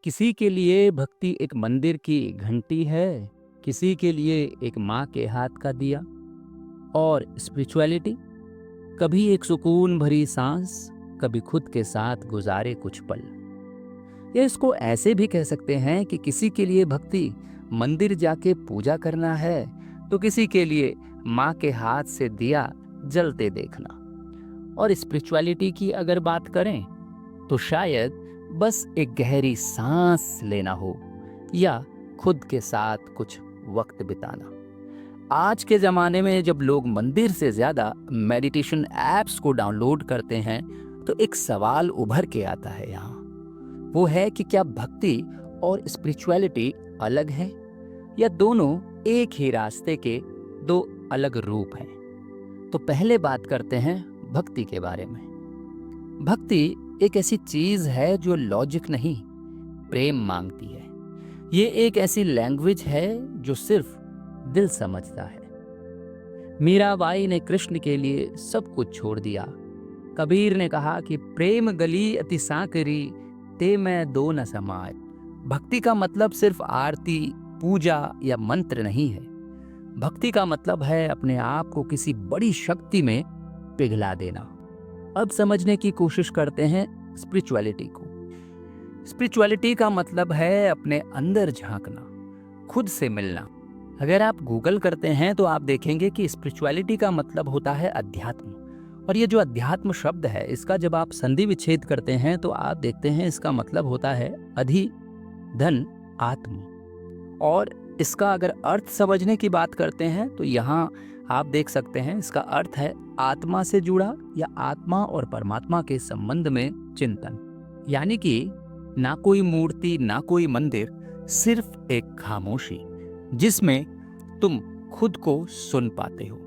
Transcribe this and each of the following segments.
किसी के लिए भक्ति एक मंदिर की घंटी है, किसी के लिए एक माँ के हाथ का दिया। और स्पिरिचुअलिटी कभी एक सुकून भरी सांस, कभी खुद के साथ गुजारे कुछ पल। या इसको ऐसे भी कह सकते हैं कि किसी के लिए भक्ति मंदिर जाके पूजा करना है, तो किसी के लिए माँ के हाथ से दिया जलते देखना। और स्पिरिचुअलिटी की अगर बात करें तो शायद बस एक गहरी सांस लेना हो या खुद के साथ कुछ वक्त बिताना। आज के ज़माने में जब लोग मंदिर से ज़्यादा मेडिटेशन ऐप्स को डाउनलोड करते हैं, तो एक सवाल उभर के आता है यहाँ। वो है कि क्या भक्ति और स्पिरिचुअलिटी अलग है या दोनों एक ही रास्ते के दो अलग रूप हैं। तो पहले बात करते हैं भक्ति के बारे में। भक्ति एक ऐसी चीज है जो लॉजिक नहीं, प्रेम मांगती है। ये एक ऐसी लैंग्वेज है जो सिर्फ दिल समझता है। मीराबाई ने कृष्ण के लिए सब कुछ छोड़ दिया। कबीर ने कहा कि प्रेम गली अति सांकरी, ते मैं दो न समाए। भक्ति का मतलब सिर्फ आरती, पूजा या मंत्र नहीं है। भक्ति का मतलब है अपने आप को किसी बड़ी शक्ति में पिघला देना। अब समझने की कोशिश करते हैं स्पिरिचुअलिटी को। स्पिरिचुअलिटी का मतलब है अपने अंदर झांकना, खुद से मिलना। अगर आप गूगल करते हैं तो आप देखेंगे कि स्पिरिचुअलिटी का मतलब होता है अध्यात्म। और ये जो अध्यात्म शब्द है, इसका जब आप संधि विच्छेद करते हैं तो आप देखते हैं इसका मतलब होता है अधि धन आत्म। और इसका अगर अर्थ समझने की बात करते हैं तो यहाँ आप देख सकते हैं इसका अर्थ है आत्मा से जुड़ा या आत्मा और परमात्मा के संबंध में चिंतन। यानी कि ना कोई मूर्ति, ना कोई मंदिर, सिर्फ एक खामोशी जिसमें तुम खुद को सुन पाते हो।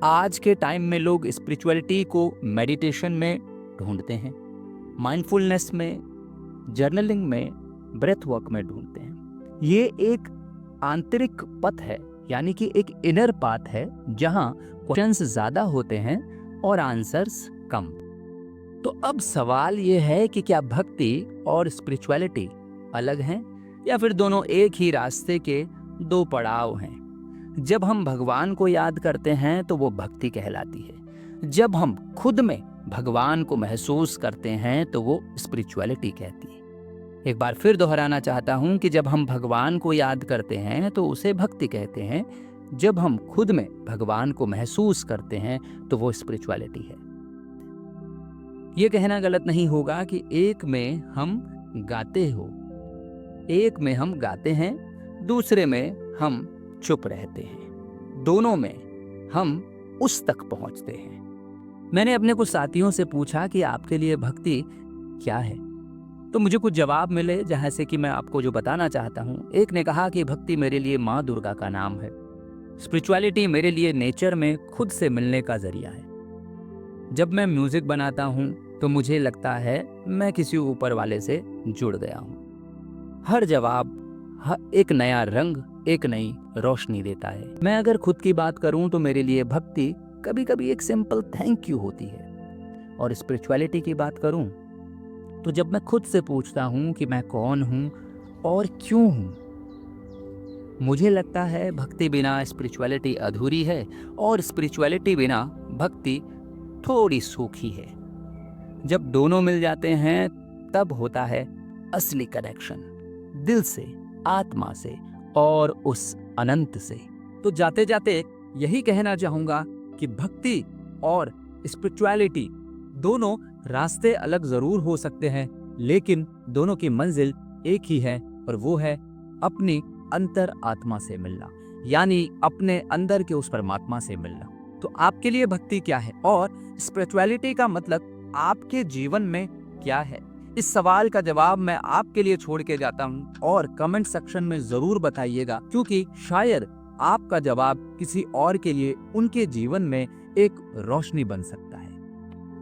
आज के टाइम में लोग स्पिरिचुअलिटी को मेडिटेशन में ढूंढते हैं, माइंडफुलनेस में, जर्नलिंग में, ब्रेथ वर्क में ढूंढते हैं। ये एक आंतरिक पथ है, यानी कि एक इनर पाथ है जहां क्वेश्चंस ज्यादा होते हैं और आंसर्स कम। तो अब सवाल ये है कि क्या भक्ति और स्पिरिचुअलिटी अलग हैं या फिर दोनों एक ही रास्ते के दो पड़ाव हैं। जब हम भगवान को याद करते हैं तो वो भक्ति कहलाती है। जब हम खुद में भगवान को महसूस करते हैं तो वो स्पिरिचुअलिटी कहती है। एक बार फिर दोहराना चाहता हूं कि जब हम भगवान को याद करते हैं तो उसे भक्ति कहते हैं। जब हम खुद में भगवान को महसूस करते हैं तो वो स्पिरिचुअलिटी है। ये कहना गलत नहीं होगा कि एक में हम गाते हैं, दूसरे में हम चुप रहते हैं। दोनों में हम उस तक पहुंचते हैं। मैंने अपने कुछ साथियों से पूछा कि आपके लिए भक्ति क्या है, तो मुझे कुछ जवाब मिले, जहां से कि मैं आपको जो बताना चाहता हूं। एक ने कहा कि भक्ति मेरे लिए माँ दुर्गा का नाम है। स्पिरिचुअलिटी मेरे लिए नेचर में खुद से मिलने का जरिया है। जब मैं म्यूजिक बनाता हूं तो मुझे लगता है मैं किसी ऊपर वाले से जुड़ गया हूं। हर जवाब एक नया रंग, एक नई रोशनी देता है। मैं अगर खुद की बात करूं तो मेरे लिए भक्ति कभी कभी एक सिंपल थैंक यू होती है। और स्पिरिचुअलिटी की बात करूं तो जब मैं खुद से पूछता हूं कि मैं कौन हूं और क्यों हूं। मुझे लगता है भक्ति बिना स्पिरिचुअलिटी अधूरी है और स्पिरिचुअलिटी बिना भक्ति थोड़ी सूखी है। जब दोनों मिल जाते हैं तब होता है असली कनेक्शन, दिल से, आत्मा से और उस अनंत से। तो जाते जाते यही कहना चाहूंगा कि भक्ति और स्पिरिचुअलिटी दोनों रास्ते अलग जरूर हो सकते हैं, लेकिन दोनों की मंजिल एक ही है और वो है अपनी अंतर आत्मा से मिलना, यानी अपने अंदर के उस परमात्मा से मिलना। तो आपके लिए भक्ति क्या है और स्पिरिचुअलिटी का मतलब आपके जीवन में क्या है? इस सवाल का जवाब मैं आपके लिए छोड़ के जाता हूं और कमेंट सेक्शन में जरूर बताइएगा, क्योंकि शायद आपका जवाब किसी और के लिए उनके जीवन में एक रोशनी बन सकता है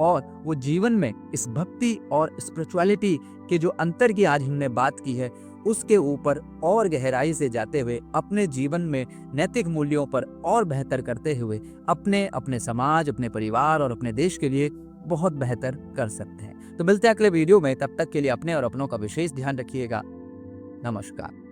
और वो जीवन में इस भक्ति और स्पिरिचुअलिटी के जो अंतर की आज हमने बात की है उसके ऊपर और गहराई से जाते हुए अपने जीवन में नैतिक मूल्यों पर और बेहतर करते हुए अपने समाज, अपने परिवार और अपने देश के लिए बहुत बेहतर कर सकते हैं। तो मिलते हैं अगले वीडियो में, तब तक के लिए अपने और अपनों का विशेष ध्यान रखिएगा। नमस्कार।